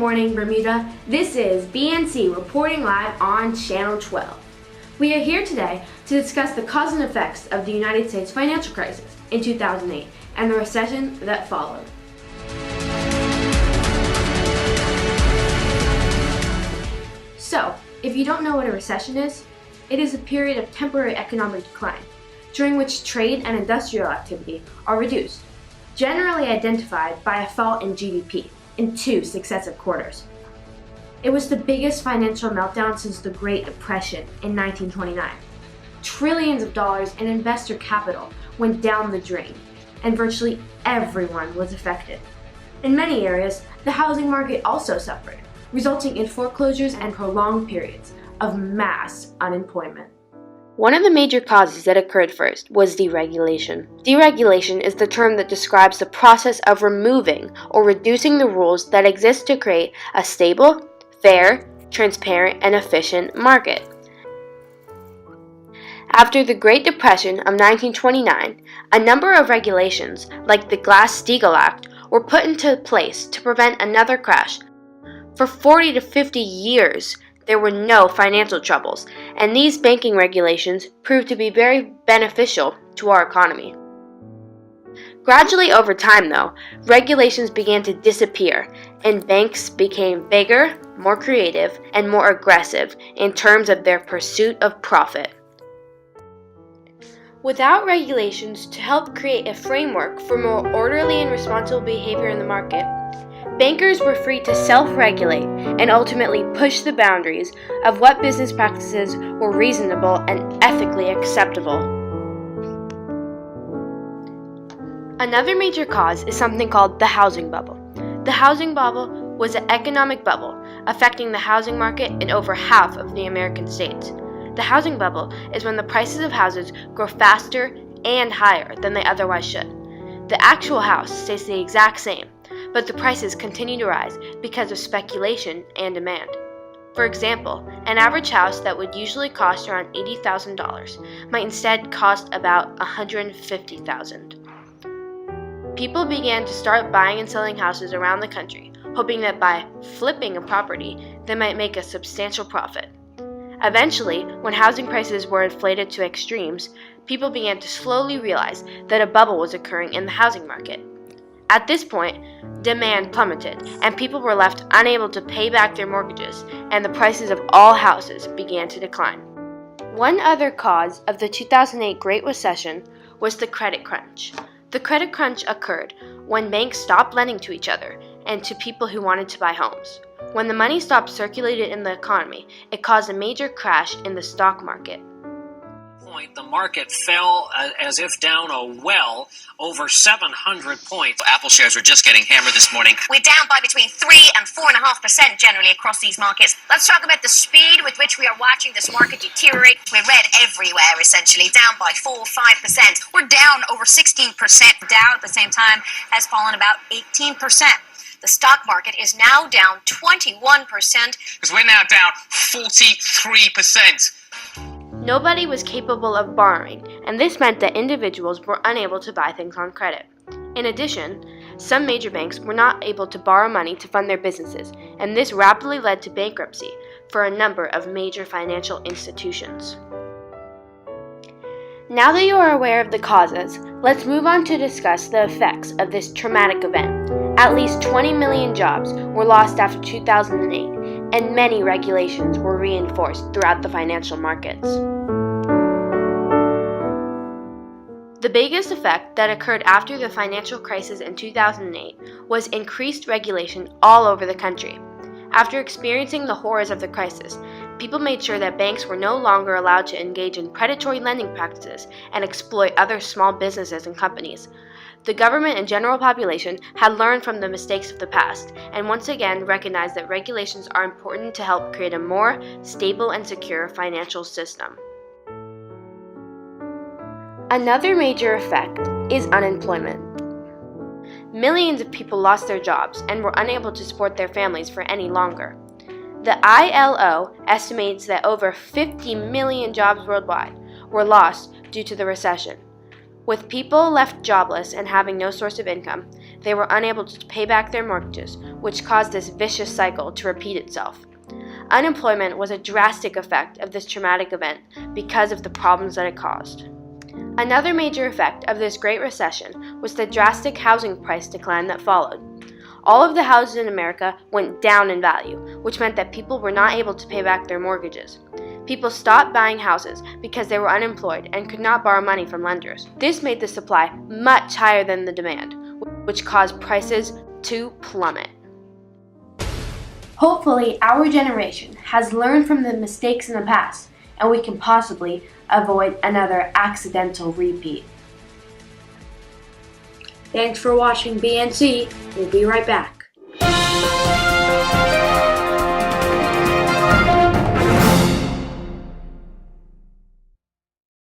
morning, Bermuda. This is BNC reporting live on Channel 12. We are here today to discuss the cause and effects of the United States financial crisis in 2008 and the recession that followed. So, if you don't know what a recession is, it is a period of temporary economic decline, during which trade and industrial activity are reduced, generally identified by a fall in GDP in 2 successive quarters. It was the biggest financial meltdown since the Great Depression in 1929. Trillions of dollars in investor capital went down the drain, and virtually everyone was affected. In many areas, the housing market also suffered, resulting in foreclosures and prolonged periods of mass unemployment. One of the major causes that occurred first was deregulation. Deregulation is the term that describes the process of removing or reducing the rules that exist to create a stable, fair, transparent, and efficient market. After the Great Depression of 1929, a number of regulations, like the Glass-Steagall Act, were put into place to prevent another crash. For 40 to 50 years, there were no financial troubles, and these banking regulations proved to be very beneficial to our economy. Gradually over time, though, regulations began to disappear, and banks became bigger, more creative, and more aggressive in terms of their pursuit of profit. Without regulations to help create a framework for more orderly and responsible behavior in the market, bankers were free to self-regulate and ultimately push the boundaries of what business practices were reasonable and ethically acceptable. Another major cause is something called the housing bubble. The housing bubble was an economic bubble affecting the housing market in over half of the American states. The housing bubble is when the prices of houses grow faster and higher than they otherwise should. The actual house stays the exact same, but the prices continue to rise because of speculation and demand. For example, an average house that would usually cost around $80,000 might instead cost about $150,000. People began to start buying and selling houses around the country, hoping that by flipping a property, they might make a substantial profit. Eventually, when housing prices were inflated to extremes, people began to slowly realize that a bubble was occurring in the housing market. At this point, demand plummeted, and people were left unable to pay back their mortgages, and the prices of all houses began to decline. One other cause of the 2008 Great Recession was the credit crunch. The credit crunch occurred when banks stopped lending to each other and to people who wanted to buy homes. When the money stopped circulating in the economy, it caused a major crash in the stock market. The market fell as if down a well, over 700 points. Apple shares were just getting hammered this morning. We're down by between 3 and 4.5% generally across these markets. Let's talk about the speed with which we are watching this market deteriorate. We're red everywhere, essentially, down by 4 or 5%. We're down over 16%. Dow at the same time has fallen about 18%. The stock market is now down 21%. Because we're now down 43%. Nobody was capable of borrowing, and this meant that individuals were unable to buy things on credit. In addition, some major banks were not able to borrow money to fund their businesses, and this rapidly led to bankruptcy for a number of major financial institutions. Now that you are aware of the causes, let's move on to discuss the effects of this traumatic event. At least 20 million jobs were lost after 2008, and many regulations were reinforced throughout the financial markets. The biggest effect that occurred after the financial crisis in 2008 was increased regulation all over the country. After experiencing the horrors of the crisis, people made sure that banks were no longer allowed to engage in predatory lending practices and exploit other small businesses and companies. The government and general population had learned from the mistakes of the past and once again recognized that regulations are important to help create a more stable and secure financial system. Another major effect is unemployment. Millions of people lost their jobs and were unable to support their families for any longer. The ILO estimates that over 50 million jobs worldwide were lost due to the recession. With people left jobless and having no source of income, they were unable to pay back their mortgages, which caused this vicious cycle to repeat itself. Unemployment was a drastic effect of this traumatic event because of the problems that it caused. Another major effect of this Great Recession was the drastic housing price decline that followed. All of the houses in America went down in value, which meant that people were not able to pay back their mortgages. People stopped buying houses because they were unemployed and could not borrow money from lenders. This made the supply much higher than the demand, which caused prices to plummet. Hopefully, our generation has learned from the mistakes in the past, and we can possibly avoid another accidental repeat. Thanks for watching BNC. We'll be right back.